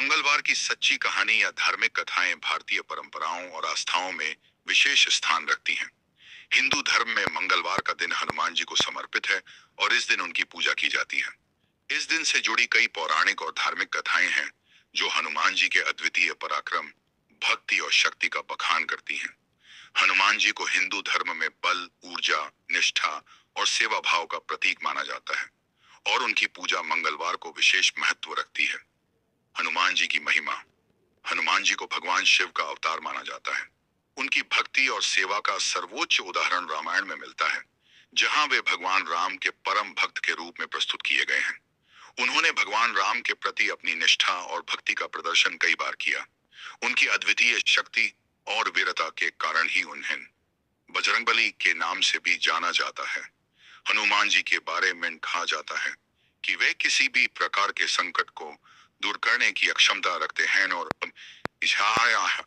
मंगलवार की सच्ची कहानी या धार्मिक कथाएं भारतीय परंपराओं और आस्थाओं में विशेष स्थान रखती हैं। हिंदू धर्म में मंगलवार का दिन हनुमान जी को समर्पित है और इस दिन उनकी पूजा की जाती है। इस दिन से जुड़ी कई पौराणिक और धार्मिक कथाएं हैं जो हनुमान जी के अद्वितीय पराक्रम, भक्ति और शक्ति का बखान करती हैं। हनुमान जी को हिंदू धर्म में बल, ऊर्जा, निष्ठा और सेवा भाव का प्रतीक माना जाता है और उनकी पूजा मंगलवार को विशेष महत्व रखती है। हनुमान जी की महिमा। हनुमान जी को भगवान शिव का अवतार माना जाता है। उनकी भक्ति और सेवा का सर्वोच्च उदाहरण रामायण में मिलता है, जहां वे भगवान राम के परम भक्त के रूप में प्रस्तुत किए गए हैं। उन्होंने भगवान राम के प्रति अपनी निष्ठा और भक्ति का प्रदर्शन कई बार किया। उनकी अद्वितीय शक्ति और वीरता के कारण ही उन्हें बजरंगबली के नाम से भी जाना जाता है। हनुमान जी के बारे में कहा जाता है कि वे किसी भी प्रकार के संकट को दूर करने की क्षमता रखते हैं और इच्छाया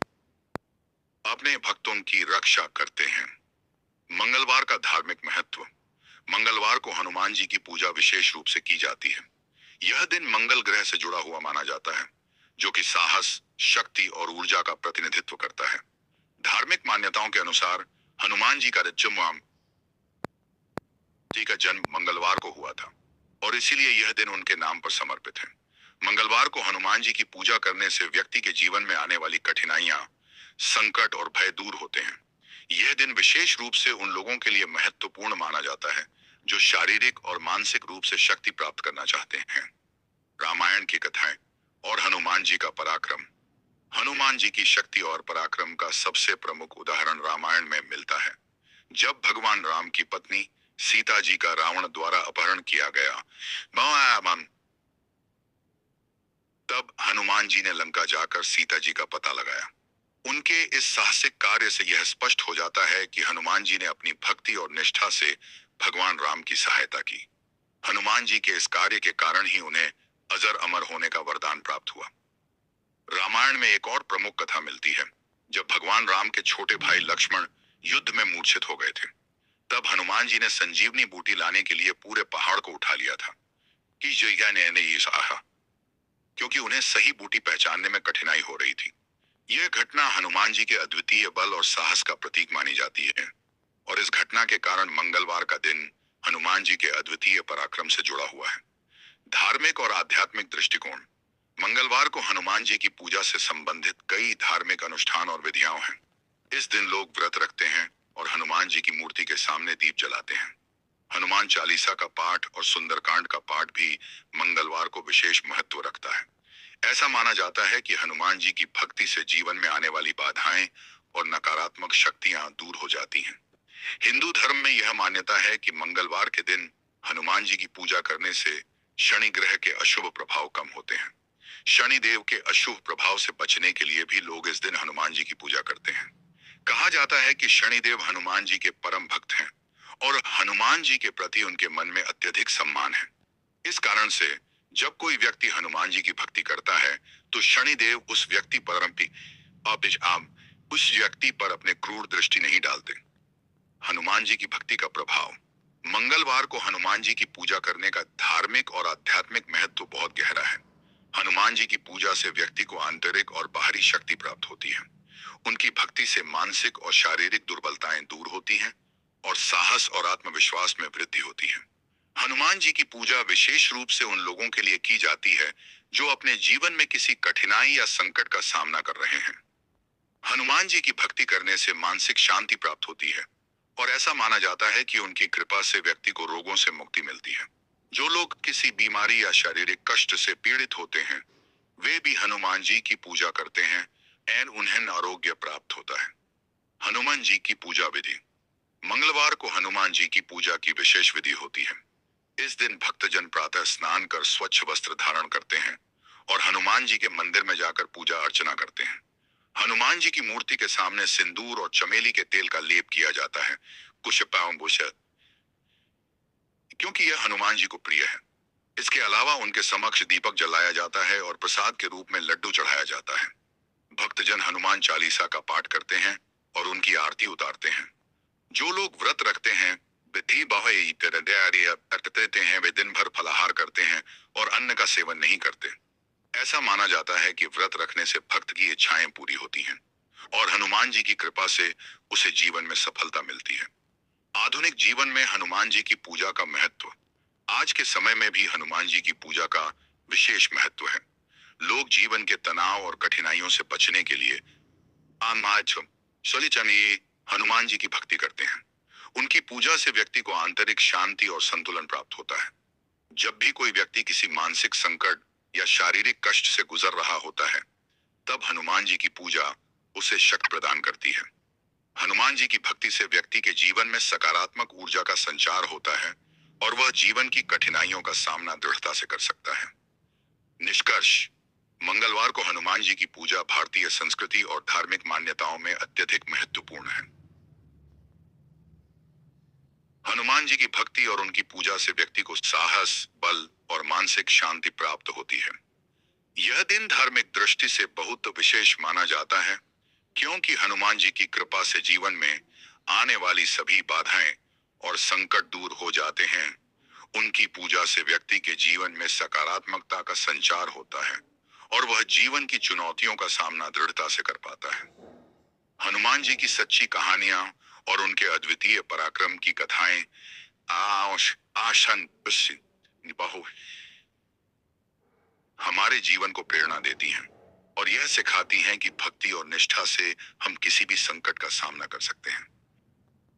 अपने भक्तों की रक्षा करते हैं। मंगलवार का धार्मिक महत्व। मंगलवार को हनुमान जी की पूजा विशेष रूप से की जाती है। यह दिन मंगल ग्रह से जुड़ा हुआ माना जाता है, जो कि साहस, शक्ति और ऊर्जा का प्रतिनिधित्व करता है। धार्मिक मान्यताओं के अनुसार हनुमान जी का जन्म मंगलवार को हुआ था और इसीलिए यह दिन उनके नाम पर समर्पित है। मंगलवार को हनुमान जी की पूजा करने से व्यक्ति के जीवन में आने वाली कठिनाइयां, संकट और भय दूर होते हैं। यह दिन विशेष रूप से उन लोगों के लिए महत्वपूर्ण माना जाता है जो शारीरिक और मानसिक रूप से शक्ति प्राप्त करना चाहते हैं। रामायण की कथाएं और हनुमान जी का पराक्रम। हनुमान जी की शक्ति और पराक्रम का सबसे प्रमुख उदाहरण रामायण में मिलता है। जब भगवान राम की पत्नी सीता जी का रावण द्वारा अपहरण किया गया, तब हनुमान जी ने लंका जाकर सीता जी का पता लगाया। उनके इस साहसिक कार्य से यह स्पष्ट हो जाता है कि हनुमान जी ने अपनी भक्ति और निष्ठा से भगवान राम की सहायता की। हनुमान जी के इस कार्य के कारण ही उन्हें अजर अमर होने का वरदान प्राप्त हुआ। रामायण में एक और प्रमुख कथा मिलती है। जब भगवान राम के छोटे भाई लक्ष्मण युद्ध में मूर्छित हो गए थे, तब हनुमान जी ने संजीवनी बूटी लाने के लिए पूरे पहाड़ को उठा लिया था कि जया ने ये सहा, क्योंकि उन्हें सही बूटी पहचानने में कठिनाई हो रही थी। यह घटना हनुमान जी के अद्वितीय बल और साहस का प्रतीक मानी जाती है और इस घटना के कारण मंगलवार का दिन हनुमान जी के अद्वितीय पराक्रम से जुड़ा हुआ है। धार्मिक और आध्यात्मिक दृष्टिकोण। मंगलवार को हनुमान जी की पूजा से संबंधित कई धार्मिक अनुष्ठान और विधियां हैं। इस दिन लोग व्रत रखते हैं और हनुमान जी की मूर्ति के सामने दीप जलाते हैं। हनुमान चालीसा का पाठ और सुंदरकांड का पाठ भी मंगलवार को विशेष महत्व रखता है। ऐसा माना जाता है कि हनुमान जी की भक्ति से जीवन में आने वाली बाधाएं और नकारात्मक शक्तियां दूर हो जाती हैं। हिंदू धर्म में यह मान्यता है कि मंगलवार के दिन हनुमान जी की पूजा करने से शनि ग्रह के अशुभ प्रभाव कम होते हैं। शनि देव के अशुभ प्रभाव से बचने के लिए भी लोग इस दिन हनुमान जी की पूजा करते हैं। कहा जाता है कि शनिदेव हनुमान जी के परम भक्त हैं और हनुमान जी के प्रति उनके मन में अत्यधिक सम्मान है। इस कारण से जब कोई व्यक्ति हनुमान जी की भक्ति करता है तो शनिदेव उस व्यक्ति पर अपने क्रूर दृष्टि नहीं डालते। हनुमान जी की भक्ति का प्रभाव। मंगलवार को हनुमान जी की पूजा करने का धार्मिक और आध्यात्मिक महत्व बहुत गहरा है। हनुमान जी की पूजा से व्यक्ति को आंतरिक और बाहरी शक्ति प्राप्त होती है। उनकी भक्ति से मानसिक और शारीरिक दुर्बलताएं दूर होती हैं और साहस और आत्मविश्वास में वृद्धि होती है। हनुमान जी की पूजा विशेष रूप से उन लोगों के लिए की जाती है जो अपने जीवन में किसी कठिनाई या संकट का सामना कर रहे हैं। हनुमान जी की भक्ति करने से मानसिक शांति प्राप्त होती है और ऐसा माना जाता है कि उनकी कृपा से व्यक्ति को रोगों से मुक्ति मिलती है। जो लोग किसी बीमारी या शारीरिक कष्ट से पीड़ित होते हैं, वे भी हनुमान जी की पूजा करते हैं और उन्हें आरोग्य प्राप्त होता है। हनुमान जी की पूजा विधि। मंगलवार को हनुमान जी की पूजा की विशेष विधि होती है। इस दिन भक्तजन प्रातः स्नान कर स्वच्छ वस्त्र धारण करते हैं और हनुमान जी के मंदिर में जाकर पूजा अर्चना करते हैं। हनुमान जी की मूर्ति के सामने सिंदूर और चमेली के तेल का लेप किया जाता है, क्योंकि यह हनुमान जी को प्रिय है। इसके अलावा उनके समक्ष दीपक जलाया जाता है और प्रसाद के रूप में लड्डू चढ़ाया जाता है। भक्तजन हनुमान चालीसा का पाठ करते हैं और उनकी आरती उतारते हैं। जो लोग व्रत रखते हैं वे दिन भर फलाहार करते हैं और अन्न का सेवन नहीं करते। ऐसा माना जाता है कि व्रत रखने से भक्त की इच्छाएं पूरी होती हैं और हनुमान जी की कृपा से उसे जीवन में सफलता मिलती है। आधुनिक जीवन में हनुमान जी की पूजा का महत्व। आज के समय में भी हनुमान जी की पूजा का विशेष महत्व है। लोग जीवन के तनाव और कठिनाइयों से बचने के लिए आज सोलिचनी हनुमान जी की भक्ति करते हैं। उनकी पूजा से व्यक्ति को आंतरिक शांति और संतुलन प्राप्त होता है। जब भी कोई व्यक्ति किसी मानसिक संकट या शारीरिक कष्ट से गुजर रहा होता है, तब हनुमान जी की पूजा उसे शक्ति प्रदान करती है। हनुमान जी की भक्ति से व्यक्ति के जीवन में सकारात्मक ऊर्जा का संचार होता है और वह जीवन की कठिनाइयों का सामना दृढ़ता से कर सकता है। निष्कर्ष, मंगलवार को हनुमान जी की पूजा भारतीय संस्कृति और धार्मिक मान्यताओं में अत्यधिक महत्वपूर्ण है। हनुमान जी की भक्ति और उनकी पूजा से व्यक्ति को साहस, बल और मानसिक शांति प्राप्त होती है। यह दिन धार्मिक दृष्टि से बहुत विशेष माना जाता है, क्योंकि हनुमान जी की कृपा से जीवन में आने वाली सभी बाधाएं और संकट दूर हो जाते हैं। उनकी पूजा से व्यक्ति के जीवन में सकारात्मकता का संचार होता है और वह जीवन की चुनौतियों का सामना दृढ़ता से कर पाता है। हनुमान जी की सच्ची कहानियां और उनके अद्वितीय पराक्रम की कथाएं आश आशन बहु हमारे जीवन को प्रेरणा देती हैं और यह सिखाती हैं कि भक्ति और निष्ठा से हम किसी भी संकट का सामना कर सकते हैं।